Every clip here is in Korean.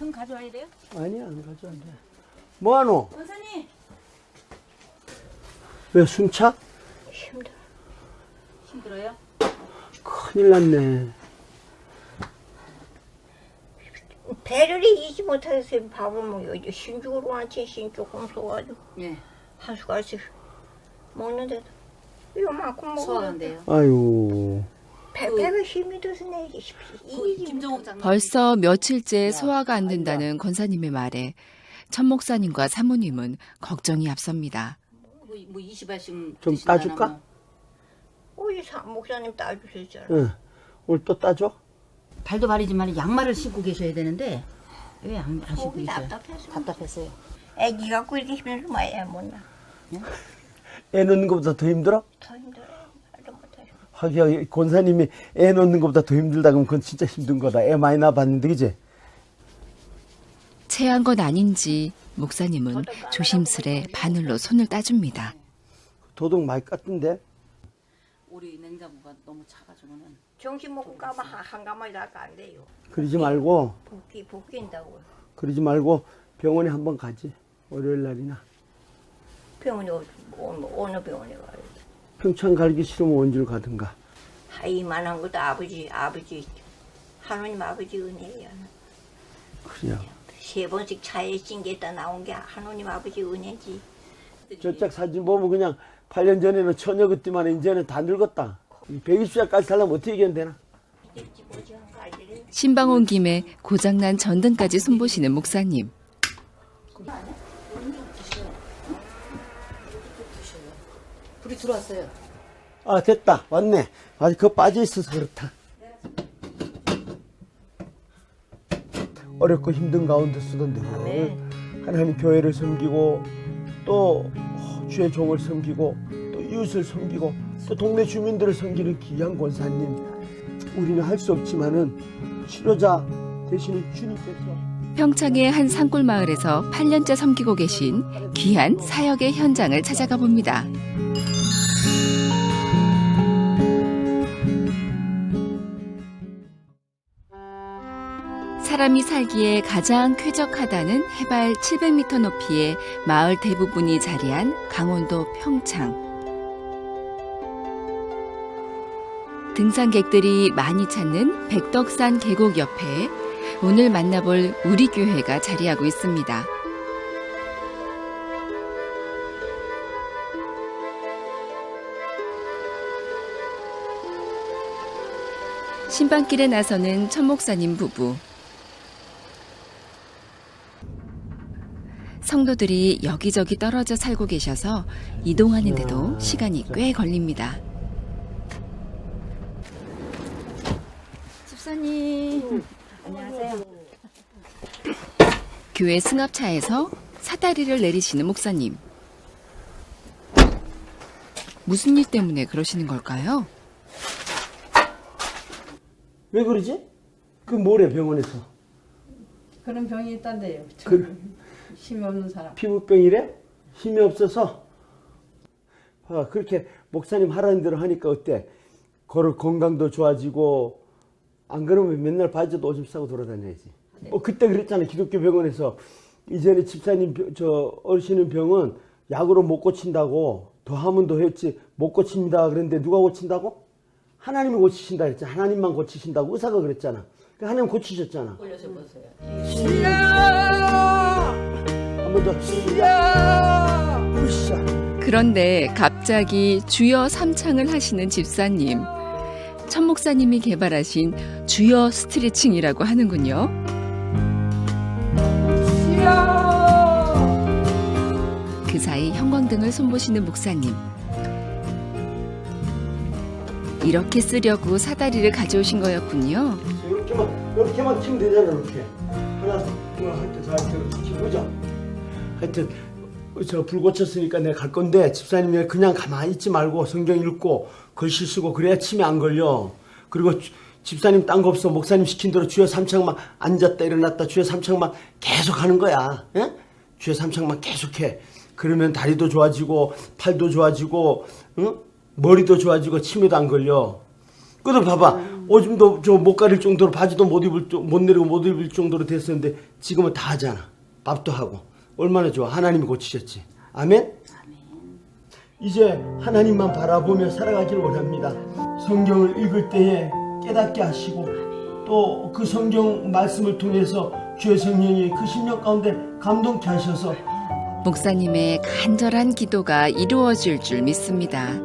등 가져와야 돼요? 아니야, 안 가져와도 돼. 뭐하노? 원사님! 왜 숨차? 힘들어. 힘들어요? 큰일 났네. 배를 이지 못해서 밥을 먹어야지. 신죽으로 완전 신조금 써가지고 예. 한 숟갈씩 먹는데도 요만큼 먹어야 소화한대요. 아유. 배가 힘이 들어서 내지 싶지. 김정옥 장님. 벌써 며칠째 소화가 안 된다는 권사님의 말에 천 목사님과 사모님은 걱정이 앞섭니다. 뭐 20알씩 좀 따줄까? 우리 목사님 따주셨잖아. 응. 오늘 또 따줘? 발도 발이지만 양말을 신고 계셔야 되는데 왜 안 신고 속이 계세요? 답답해서. 답답했어요. 애기 갖고 이렇게 힘들면 애 못나. 애 놓는 것보다 더 힘들어? 더 힘들어. 말도 못해. 하기야, 권사님이 애 놓는 것보다 더 힘들다 그러면 그건 진짜 힘든 거다. 애 많이 낳아봤는데, 그지? 체한 건 아닌지 목사님은 조심스레 바늘로 손을 따줍니다. 도둑 많이 깠던데? 우리 냉장고가 너무 차가지고는 정신 먹고 가면 한 가마리 나가 안 돼요. 그러지 말고, 붓긴다고. 그러지 말고 병원에 한번 가지. 월요일 날이나. 병원에 어느 병원에 가요? 평창 가기 싫으면 원주를 가든가. 이만한 것도 아버지 하나님 아버지 은혜야. 그래요. 3번씩 차에 찡겼다 나온 게 하나님 아버지 은혜지. 저짝 사진 보면 그냥 8년 전에는 처녀 그때만 이제는 다 늙었다. 120살까지 살려면 어떻게 견되나? 신방 온 김에 고장난 전등까지 손보시는 목사님. 불이 들어왔어요. 아, 됐다. 왔네. 아직 그거 빠져있어서 그렇다. 어렵고 힘든 가운데 쓰던 늘 하나님 교회를 섬기고 또 주의 종을 섬기고 또 이웃을 섬기고 또 동네 주민들을 섬기는 귀한 권사님, 우리는 할 수 없지만은 치료자 되시는 주님께서 평창의 한 산골 마을에서 8년째 섬기고 계신 귀한 사역의 현장을 찾아가 봅니다. 사람이 살기에 가장 쾌적하다는 해발 700m 높이의 마을 대부분이 자리한 강원도 평창. 등산객들이 많이 찾는 백덕산 계곡 옆에 오늘 만나볼 우리 교회가 자리하고 있습니다. 신방길에 나서는 천 목사님 부부. 성도들이 여기저기 떨어져 살고 계셔서 이동하는데도 시간이 꽤 걸립니다. 집사님, 안녕하세요. 교회 승합차에서 사다리를 내리시는 목사님. 무슨 일 때문에 그러시는 걸까요? 왜 그러지? 그 뭐래 병원에서? 그런 병이 있단데요. 힘이 없는 사람. 피부병이래? 힘이 없어서? 아, 그렇게 목사님 하라는 대로 하니까 어때? 걸을 건강도 좋아지고 안 그러면 맨날 바지도 오줌 싸고 돌아다녀야지. 그때 그랬잖아. 기독교 병원에서 이전에 집사님 어르신은 병은 약으로 못 고친다고 더 하면 더 했지 못 고칩니다. 그랬는데 누가 고친다고? 하나님이 고치신다 그랬잖아. 하나님만 고치신다고 의사가 그랬잖아. 하나님 고치셨잖아. 올려서 보세요. 한 번 더. 으쌰. 그런데 갑자기 주여 삼창을 하시는 집사님. 천 목사님이 개발하신 주여 스트레칭이라고 하는군요. 그 사이 형광등을 손보시는 목사님. 이렇게 쓰려고 사다리를 가져오신 거였군요. 이렇게만 치면 되잖아. 이렇게 하나 하여튼 잘 보자. 하여튼 저 불 고쳤으니까 내가 갈 건데 집사님이 그냥 가만히 있지 말고 성경 읽고 글씨 쓰고 그래야 치매 안 걸려. 그리고 집사님 딴 거 없어. 목사님 시킨 대로 주여 삼창만 앉았다 일어났다 주여 삼창만 계속 하는 거야. 예? 주여 삼창만 계속해. 그러면 다리도 좋아지고 팔도 좋아지고 응? 머리도 좋아지고 치매도 안 걸려. 그래도 봐봐. 오줌도 못 가릴 정도로 바지도 못 내리고 못 입을 정도로 됐었는데 지금은 다 하잖아. 밥도 하고. 얼마나 좋아. 하나님이 고치셨지. 아멘? 이제 하나님만 바라보며 살아가길 원합니다. 성경을 읽을 때에 깨닫게 하시고 또 그 성경 말씀을 통해서 주의 성령이 그 심령 가운데 감동케 하셔서 목사님의 간절한 기도가 이루어질 줄 믿습니다.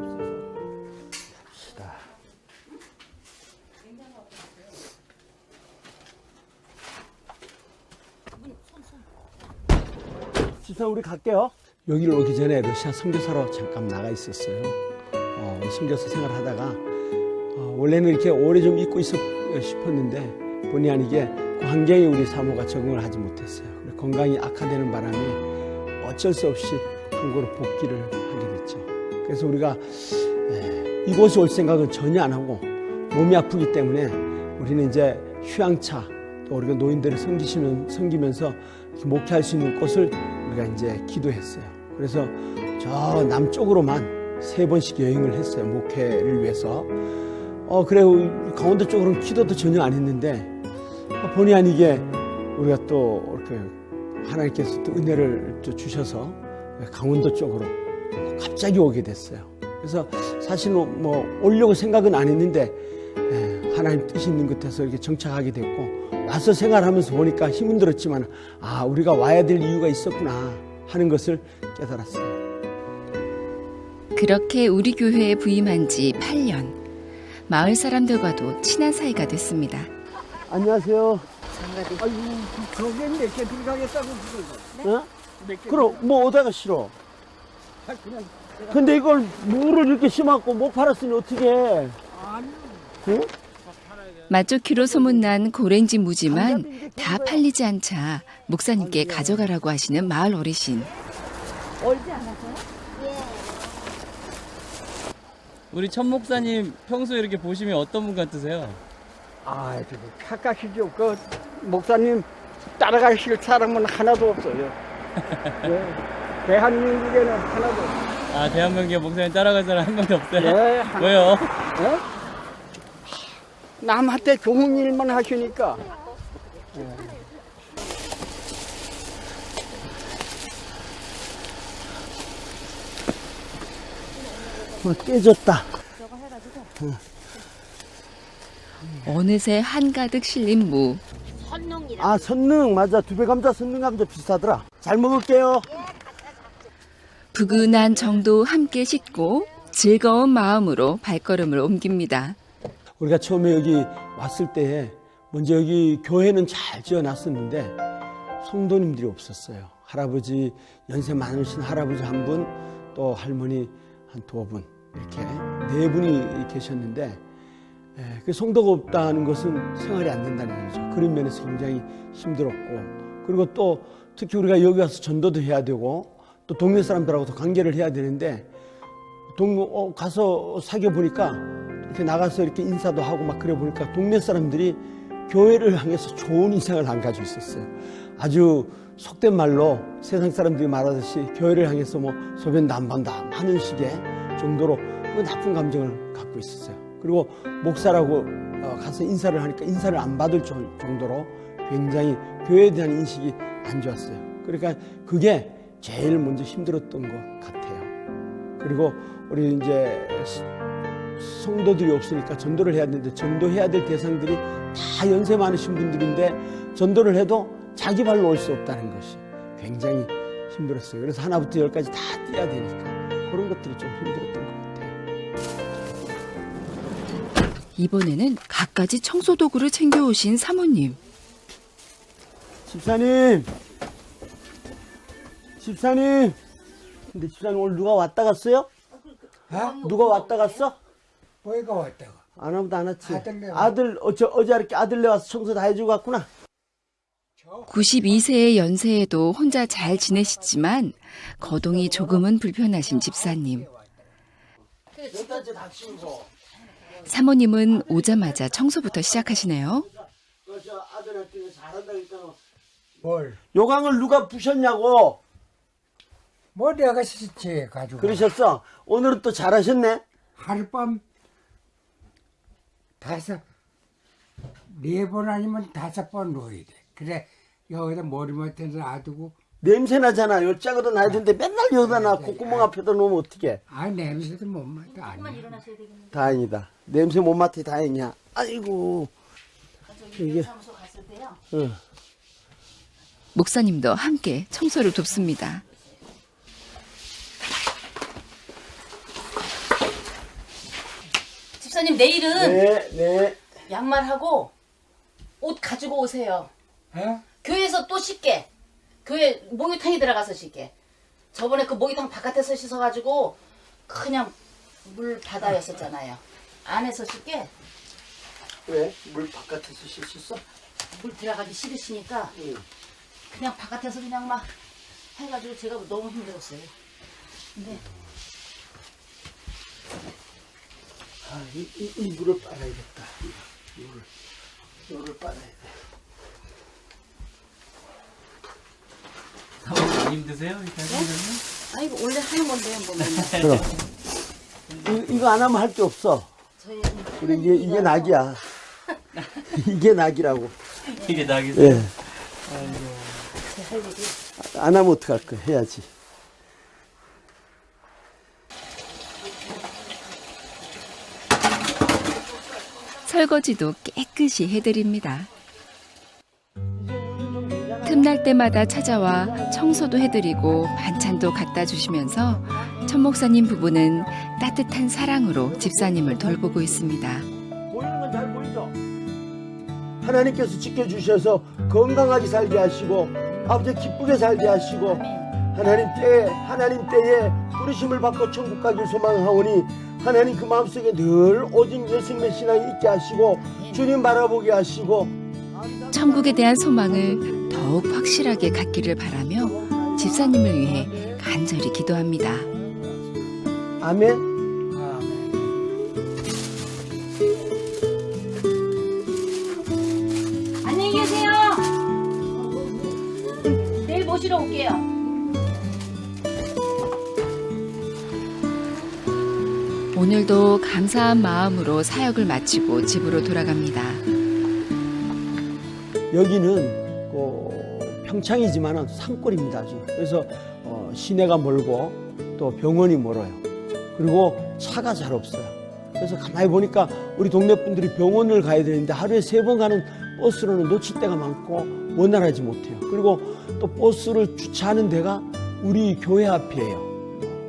집사님 우리 갈게요. 여기를 오기 전에 러시아 선교사로 잠깐 나가 있었어요. 선교사 생활하다가 원래는 이렇게 오래 좀 있고 싶었는데 본의 아니게 그 환경에 우리 사모가 적응을 하지 못했어요. 건강이 악화되는 바람에 어쩔 수 없이 한국으로 복귀를 하게 됐죠. 그래서 우리가 이곳에 올 생각은 전혀 안 하고 몸이 아프기 때문에 우리는 이제 휴양차 또 우리가 노인들을 섬기면서 목회할 수 있는 곳을 우리가 이제 기도했어요. 그래서 저 남쪽으로만 3번씩 여행을 했어요. 목회를 위해서. 그래 강원도 쪽으로는 기도도 전혀 안 했는데 본의 아니게 우리가 또 이렇게 하나님께서 또 은혜를 또 주셔서 강원도 쪽으로 갑자기 오게 됐어요. 그래서 사실은 뭐 오려고 생각은 안 했는데 하나님 뜻이 있는 곳에서 이렇게 정착하게 됐고 와서 생활하면서 보니까 힘은 들었지만 우리가 와야 될 이유가 있었구나 하는 것을 깨달았어요. 그렇게 우리 교회에 부임한 지 8년. 마을 사람들과도 친한 사이가 됐습니다. 안녕하세요. 아이고, 저게 몇 개 들어가겠다고 그거. 어? 그럼 뭐 오다가 싫어. 근데 이걸 무를 이렇게 심었고 못 팔았으니 어떻게 해? 응? 맛좋기로 소문난 고랭지 무지만 다 팔리지 않자 목사님께 가져가라고 하시는 마을 어르신. 우리 천 목사님 평소에 이렇게 보시면 어떤 분 같으세요? 저기 착하시죠. 그 목사님 따라가실 사람은 하나도 없어요. 예. 대한민국에는 하나도 없어요. 대한민국에 목사님 따라갈 사람 한 명도 없어요? 예, 왜요? 남한테 좋은 일만 하시니까. 깨졌다. 어느새 한가득 실린 무. 선능 맞아. 두배 감자 선능 감자 비슷하더라. 잘 먹을게요. 부근한 정도 함께 싣고 즐거운 마음으로 발걸음을 옮깁니다. 우리가 처음에 여기 왔을 때에 먼저 여기 교회는 잘 지어놨었는데 성도님들이 없었어요. 할아버지, 연세 많으신 할아버지 한 분, 또 할머니 한 2분 이렇게 4분이 계셨는데 그 성도가 없다는 것은 생활이 안 된다는 얘기죠. 그런 면에서 굉장히 힘들었고 그리고 또 특히 우리가 여기 와서 전도도 해야 되고 또 동네 사람들하고도 관계를 해야 되는데 가서 사귀어 보니까 이렇게 나가서 이렇게 인사도 하고 막 그래 보니까 동네 사람들이 교회를 향해서 좋은 인상을 안 가지고 있었어요. 아주 속된 말로 세상 사람들이 말하듯이 교회를 향해서 뭐 소변도 안 본다 하는 식의 정도로 그 나쁜 감정을 갖고 있었어요. 그리고 목사라고 가서 인사를 하니까 인사를 안 받을 정도로 굉장히 교회에 대한 인식이 안 좋았어요. 그러니까 그게 제일 먼저 힘들었던 것 같아요. 그리고 우리 이제 성도들이 없으니까 전도를 해야 되는데 전도해야 될 대상들이 다 연세 많으신 분들인데 전도를 해도 자기 발로 올 수 없다는 것이 굉장히 힘들었어요. 그래서 하나부터 10까지 다 떼야 되니까 그런 것들이 좀 힘들었던 것 같아요. 이번에는 갖가지 청소 도구를 챙겨오신 사모님. 집사님. 근데 집사님 오늘 누가 왔다 갔어요? 누가 왔다 갔어? 뭐가 왔다가? 아무도 안 왔지. 아들 어제 이렇게 아들네 와서 청소 다 해주고 갔구나. 92세의 연세에도 혼자 잘 지내시지만 거동이 조금은 불편하신 집사님. 사모님은 오자마자 청소부터 시작하시네요. 뭘? 요강을 누가 부셨냐고. 뭐 내가 시체 가지고. 그러셨어. 오늘은 또 잘하셨네. 하룻밤 4번 아니면 5번 넣어야 돼. 그래 여기다 머리맡에 놔두고. 냄새 나잖아. 요 짝으로 놔야 되는데 맨날 여기다 놔. 콧구멍 앞에다 놓으면 어떡해. 아 냄새도 못 맡아. 아니야. 다행이다. 냄새 못 맡아 다행이야. 아이고. 이게 사무소 갔을 때요. 응. 목사님도 함께 청소를 돕습니다. 집사님 내일은 네, 네. 양말하고 옷 가지고 오세요. 어? 교회에서 또 씻게. 교회 목욕탕에 들어가서 씻게. 저번에 그 목욕탕 바깥에서 씻어가지고 그냥 물 바다였었잖아요. 안에서 씻게. 왜? 물 바깥에서 씻었어? 물 들어가기 싫으시니까 응. 그냥 바깥에서 그냥 막 해가지고 제가 너무 힘들었어요. 근데 아, 이 물을 빨아야겠다. 물을 빨아야 돼. 사모님 안 힘드세요? 이렇게 하시면? 아 이거 원래 하는 건데요, 뭐 맨날. 그럼. 이거 안 하면 할 게 없어. 저희 그래, 이게 낙이야. 이게 낙이라고. 이게 낙이세요? 예. 제할 일이 안 하면 어떡할 거야. 해야지. 설거지도 깨끗이 해드립니다. 틈날 때마다 찾아와 청소도 해드리고 반찬도 갖다 주시면서 천 목사님 부부는 따뜻한 사랑으로 집사님을 돌보고 있습니다. 보이는 건 잘 보이죠? 하나님께서 지켜주셔서 건강하게 살게 하시고 아버지 기쁘게 살게 하시고 하나님 때에 부르심을 받고 천국 가길 소망하오니 하나님 그 마음속에 늘 오직 예수님의 신앙이 있게 하시고 주님 바라보게 하시고 천국에 대한 소망을 더욱 확실하게 갖기를 바라며 집사님을 위해 간절히 기도합니다. 아멘. 안녕히 계세요. 내일 모시러 올게요. 오늘도 감사한 마음으로 사역을 마치고 집으로 돌아갑니다. 여기는 평창이지만 산골입니다. 아주. 그래서 시내가 멀고 또 병원이 멀어요. 그리고 차가 잘 없어요. 그래서 가만히 보니까 우리 동네 분들이 병원을 가야 되는데 하루에 3번 가는 버스로는 놓칠 때가 많고 원활하지 못해요. 그리고 또 버스를 주차하는 데가 우리 교회 앞이에요.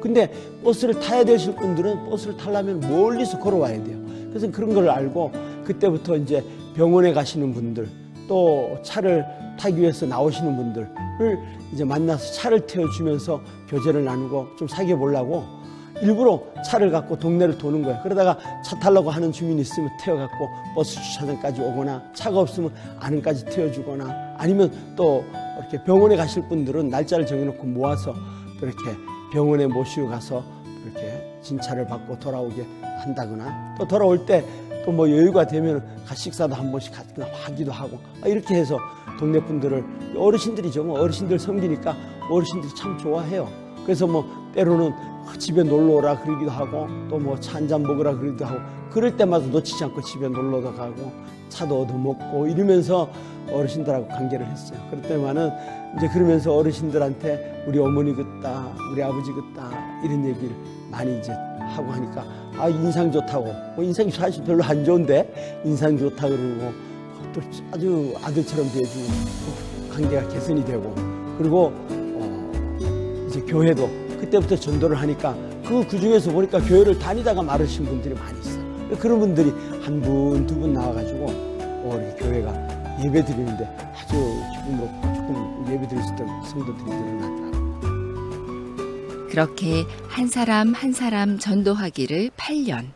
근데 버스를 타야 되실 분들은 버스를 타려면 멀리서 걸어와야 돼요. 그래서 그런 걸 알고 그때부터 이제 병원에 가시는 분들 또 차를 타기 위해서 나오시는 분들을 이제 만나서 차를 태워주면서 교제를 나누고 좀 사귀어 보려고 일부러 차를 갖고 동네를 도는 거예요. 그러다가 차 타려고 하는 주민이 있으면 태워갖고 버스 주차장까지 오거나 차가 없으면 안은까지 태워주거나 아니면 또 이렇게 병원에 가실 분들은 날짜를 정해놓고 모아서 이렇게 병원에 모시고 가서 이렇게 진찰을 받고 돌아오게 한다거나 또 돌아올 때 또 뭐 여유가 되면 식사도 한 번씩 하기도 하고 이렇게 해서 동네 분들을 어르신들이죠. 뭐 어르신들 섬기니까 어르신들이 참 좋아해요. 그래서 뭐 때로는 집에 놀러 오라 그러기도 하고 또 뭐 차 한잔 먹으라 그러기도 하고 그럴 때마다 놓치지 않고 집에 놀러도 가고 차도 얻어먹고 이러면서 어르신들하고 관계를 했어요. 그럴 때만은 이제 그러면서 어르신들한테 우리 어머니 같다, 우리 아버지 같다 이런 얘기를 많이 이제 하고 하니까 인상 좋다고 뭐 인상이 사실 별로 안 좋은데 인상 좋다 그러고 또 아주 아들처럼 대해주고 관계가 개선이 되고 그리고 이제 교회도 그때부터 전도를 하니까 그 중에서 보니까 교회를 다니다가 마르신 분들이 많이 있어요. 그런 분들이 한 분, 2분 나와가지고 이렇게 교회가 예배 드리는데 아주 기쁨으로 조금 예배 드릴 수 있던 성도들이 늘어났더라고요. 그렇게 한 사람 한 사람 전도하기를 8년.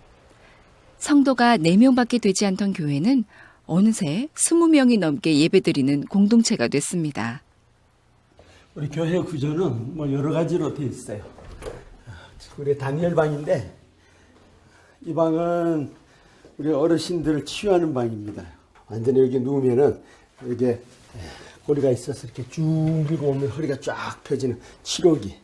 성도가 4명밖에 되지 않던 교회는 어느새 20명이 넘게 예배드리는 공동체가 됐습니다. 우리 교회 구조는 뭐 여러 가지로 되어 있어요. 우리 단열 방인데 이 방은 우리 어르신들을 치유하는 방입니다. 완전히 여기 누우면은 이게 고리가 있어서 이렇게 쭉 밀고 오면 허리가 쫙 펴지는 치료기.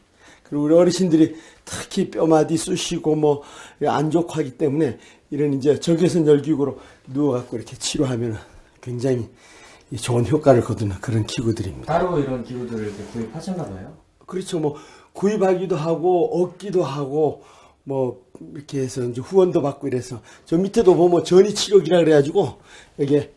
그리고 우리 어르신들이 특히 뼈마디 쑤시고 뭐 안 좋고 하기 때문에 이런 이제 적외선 열기구로 누워갖고 이렇게 치료하면 굉장히 좋은 효과를 거두는 그런 기구들입니다. 따로 이런 기구들을 이렇게 구입하셨나 봐요. 그렇죠. 뭐 구입하기도 하고 얻기도 하고 뭐 이렇게 해서 이제 후원도 받고 이래서 저 밑에도 보면 전이치료기라 그래가지고 여기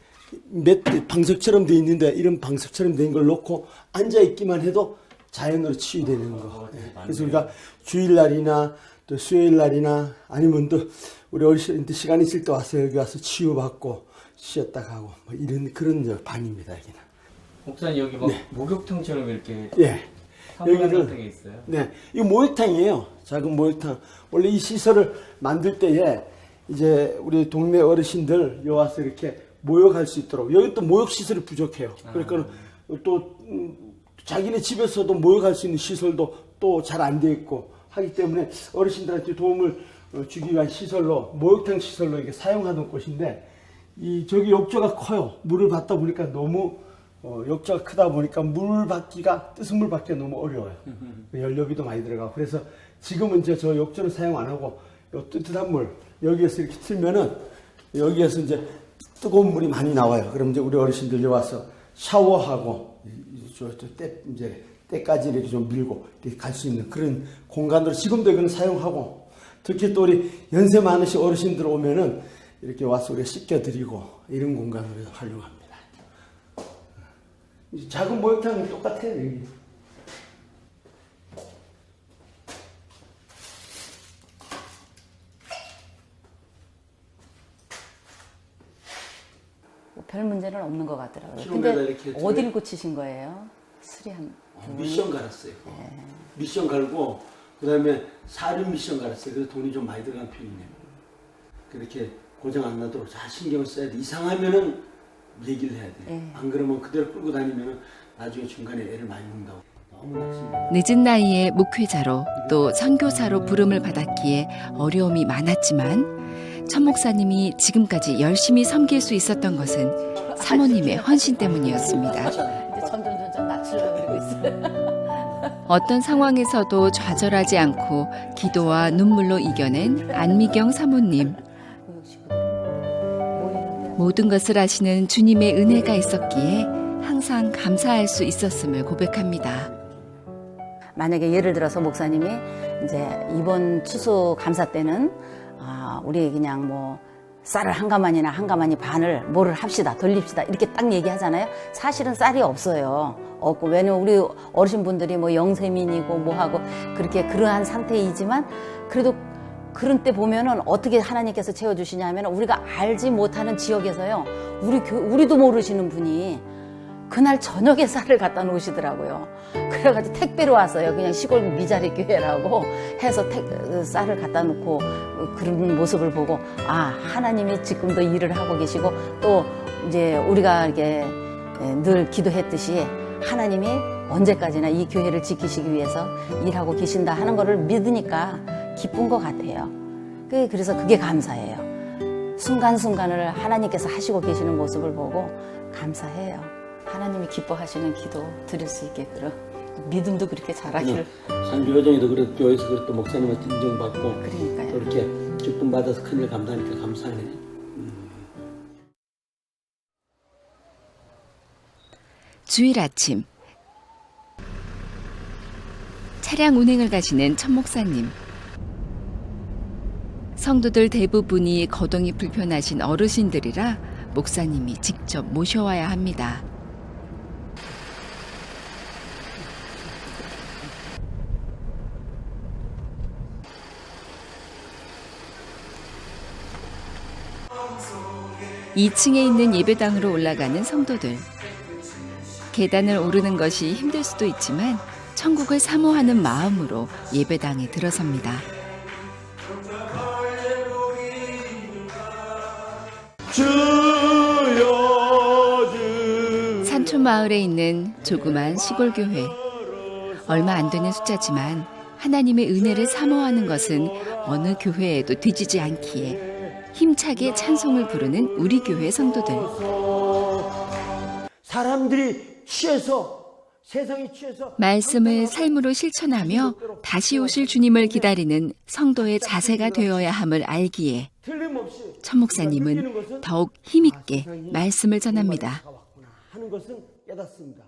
몇 방석처럼 돼 있는데 이런 방석처럼 된 걸 놓고 앉아 있기만 해도 자연으로 치유되는 거. 그래서 우리가 주일날이나 또 수요일날이나 아니면 또 우리 어르신들 시간 있을 때 와서 여기 와서 치유받고 쉬었다 가고 뭐 이런 그런 방입니다 여기는. 목사님 여기 막 네. 목욕탕처럼 이렇게 예. 사무관 여기는 같은 게 있어요. 네, 이거 목욕탕이에요. 작은 목욕탕. 원래 이 시설을 만들 때에 이제 우리 동네 어르신들 여기 와서 이렇게 목욕할 수 있도록 여기 또 목욕 시설이 부족해요. 그러니까 또 자기네 집에서도 목욕할 수 있는 시설도 또 잘 안 돼 있고 하기 때문에 어르신들한테 도움을 주기 위한 시설로 목욕탕 시설로 이렇게 사용하던 곳인데 이 저기 욕조가 커요. 물을 받다 보니까 너무 욕조가 크다 보니까 물 받기가 뜨순 물 받기가 너무 어려워요. 연료비도 많이 들어가고 그래서 지금은 이제 저 욕조를 사용 안 하고 요 뜨뜻한 물 여기에서 이렇게 틀면은 여기에서 이제 뜨거운 물이 많이 나와요. 그럼 이제 우리 어르신들이 와서 샤워하고 이제 때까지 이렇게 좀 밀고 이렇게 갈 수 있는 그런 공간으로 지금도 이건 사용하고 특히 또 우리 연세 많으신 어르신들 오면은 이렇게 와서 우리가 씻겨드리고 이런 공간으로 활용합니다. 작은 목욕탕은 똑같아요 여기. 별 문제는 없는 것 같더라고요. 키로마다 근데 이렇게 어딜 고치신 거예요? 수리한. 미션 갈았어요. 미션 갈고 그다음에 사륜 미션 갈았어요. 그래서 돈이 좀 많이 들어간 편이네요. 그렇게 고장 안 나도록 잘 신경을 써야 돼. 이상하면은 얘기를 해야 돼. 안 그러면 그대로 끌고 다니면은 나중에 중간에 애를 많이 먹는다고. 너무 낙심해요. 늦은 나이에 목회자로 또 선교사로 부름을 받았기에 어려움이 많았지만 천 목사님이 지금까지 열심히 섬길 수 있었던 것은 사모님의 헌신 때문이었습니다. 이제 점점 낯을 그리고 있어요. 어떤 상황에서도 좌절하지 않고 기도와 눈물로 이겨낸 안미경 사모님. 모든 것을 아시는 주님의 은혜가 있었기에 항상 감사할 수 있었음을 고백합니다. 만약에 예를 들어서 목사님이 이제 이번 추수 감사 때는 우리 그냥 뭐 쌀을 한 가마니나 한 가마니 반을 뭐를 합시다 돌립시다 이렇게 딱 얘기하잖아요. 사실은 쌀이 없어요. 없고 왜냐면 우리 어르신분들이 뭐 영세민이고 뭐하고 그렇게 그러한 상태이지만 그래도 그런 때 보면은 어떻게 하나님께서 채워주시냐 하면 우리가 알지 못하는 지역에서요 우리도 모르시는 분이 그날 저녁에 쌀을 갖다 놓으시더라고요. 그래가지고 택배로 왔어요. 그냥 시골 미자리 교회라고 해서 쌀을 갖다 놓고 그런 모습을 보고 하나님이 지금도 일을 하고 계시고 또 이제 우리가 이렇게 늘 기도했듯이 하나님이 언제까지나 이 교회를 지키시기 위해서 일하고 계신다 하는 거를 믿으니까 기쁜 것 같아요. 그래서 그게 감사해요. 순간순간을 하나님께서 하시고 계시는 모습을 보고 감사해요. 하나님이 기뻐하시는 기도 드릴 수 있게 그런 믿음도 그렇게 잘하기를. 산주 여정에도 그래 교회에서 그래 또 목사님한테 인정받고 그러니까요. 또 이렇게 기쁨 받아서 큰일 감사하니까 감사하네. 주일 아침 차량 운행을 가시는 천 목사님. 성도들 대부분이 거동이 불편하신 어르신들이라 목사님이 직접 모셔와야 합니다. (2층에) 있는 예배당으로 올라가는 성도들. 계단을 오르는 것이 힘들 수도 있지만 천국을 사모하는 마음으로 예배당에 들어섭니다. 산촌 마을에 있는 조그만 시골 교회. 얼마 안 되는 숫자지만 하나님의 은혜를 사모하는 것은 어느 교회에도 뒤지지 않기에 힘차게 찬송을 부르는 우리 교회 성도들. 사람들이 취해서 세상에 취해서 말씀을 삶으로 실천하며 다시 오실 주님을 기다리는 성도의 자세가 되어야 함을 알기에 틀림없이 천 목사님은 더욱 힘있게 말씀을 전합니다. 하는 것은 깨닫습니다.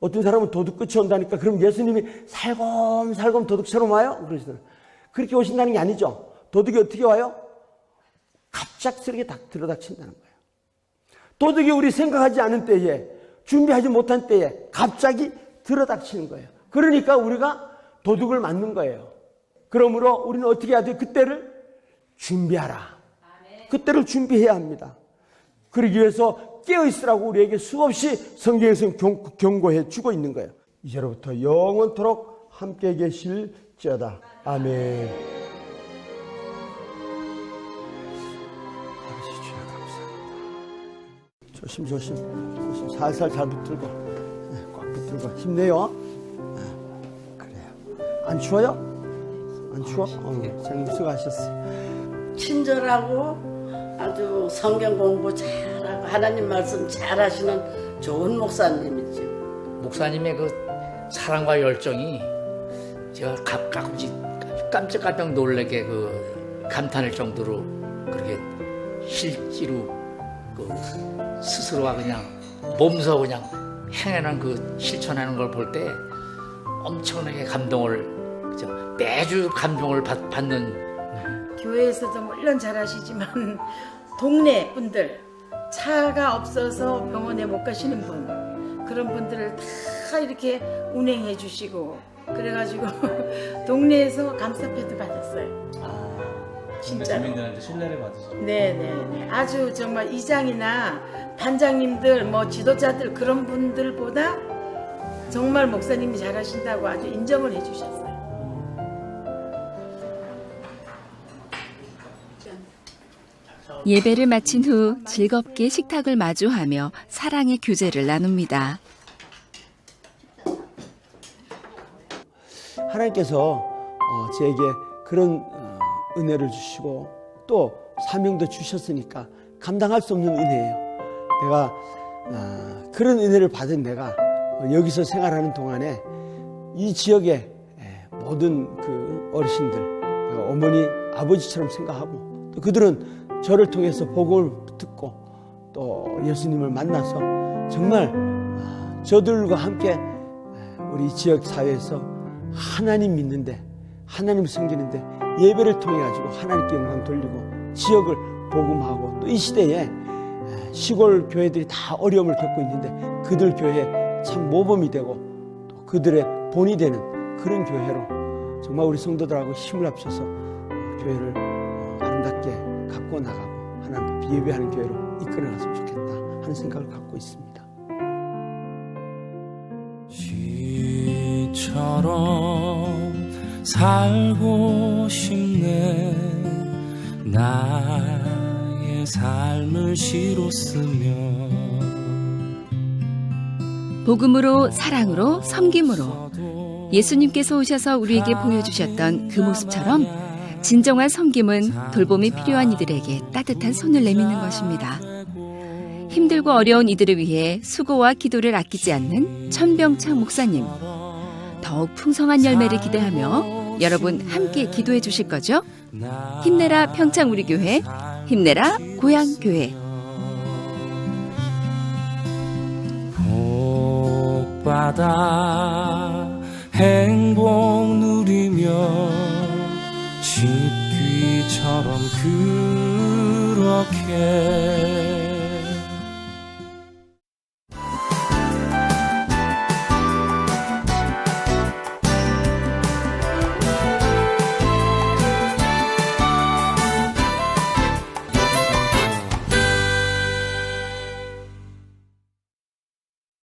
어떤 사람은 도둑 끝이 온다니까 그럼 예수님이 살검살검 도둑처럼 와요? 그러시더라고요. 그렇게 오신다는 게 아니죠. 도둑이 어떻게 와요? 갑작스럽게 들어닥친다는 거예요. 도둑이 우리 생각하지 않은 때에, 준비하지 못한 때에 갑자기 들어닥치는 거예요. 그러니까 우리가 도둑을 맞는 거예요. 그러므로 우리는 어떻게 해야 돼요? 그때를 준비하라. 그때를 준비해야 합니다. 그러기 위해서 깨어있으라고 우리에게 수없이 성경에서 경고해 주고 있는 거예요. 이제로부터 영원토록 함께 계실지어다. 아멘. 아버지 주여 감사합니다. 조심 살살 잘 붙들고 꽉 붙들고 힘내요. 그래요. 안 추워요? 안 추워? 장님 수고하셨어요. 친절하고 아주 성경 공부 잘하고 하나님 말씀 잘하시는 좋은 목사님이죠. 목사님의 그 사랑과 열정이 제가 가끔씩 깜짝깜짝 놀라게 그 감탄할 정도로 그렇게 실제로 그 스스로가 그냥 몸소 그냥 행하는 그 실천하는 걸 볼 때 엄청나게 감동을 매주 감동을 받는. 교회에서도 물론 잘하시지만 동네 분들 차가 없어서 병원에 못 가시는 분 그런 분들을 다 이렇게 운행해 주시고 그래가지고 동네에서 감사패도 받았어요. 진짜 주민들한테 신뢰를 받으시죠. 네네네 아주 정말 이장이나 반장님들 뭐 지도자들 그런 분들보다 정말 목사님이 잘하신다고 아주 인정을 해주셨어요. 예배를 마친 후 즐겁게 식탁을 마주하며 사랑의 교제를 나눕니다. 하나님께서 저에게 그런 은혜를 주시고 또 사명도 주셨으니까 감당할 수 없는 은혜예요. 내가 그런 은혜를 받은 내가 여기서 생활하는 동안에 이 지역의 모든 그 어르신들, 어머니, 아버지처럼 생각하고 또 그들은 저를 통해서 복음을 듣고 또 예수님을 만나서 정말 저들과 함께 우리 지역 사회에서 하나님 믿는데 하나님 섬기는데 예배를 통해 가지고 하나님께 영광 돌리고 지역을 복음하고 또 이 시대에 시골 교회들이 다 어려움을 겪고 있는데 그들 교회에 참 모범이 되고 또 그들의 본이 되는 그런 교회로 정말 우리 성도들하고 힘을 합쳐서 교회를 아름답게 갖고 나가고 하나님 앞에 예배하는 교회로 이끌어갔으면 좋겠다 하는 생각을 갖고 있습니다. 시처럼 살고 싶네 나의 삶을 시로 쓰며 복음으로 사랑으로 섬김으로 예수님께서 오셔서 우리에게 보여주셨던 그 모습처럼 진정한 섬김은 돌봄이 필요한 이들에게 따뜻한 손을 내미는 것입니다. 힘들고 어려운 이들을 위해 수고와 기도를 아끼지 않는 천병창 목사님. 더욱 풍성한 열매를 기대하며 여러분 함께 기도해 주실 거죠? 힘내라 평창 우리 교회, 힘내라 고향 교회. 복받아 행복 누리며 집귀처럼 그렇게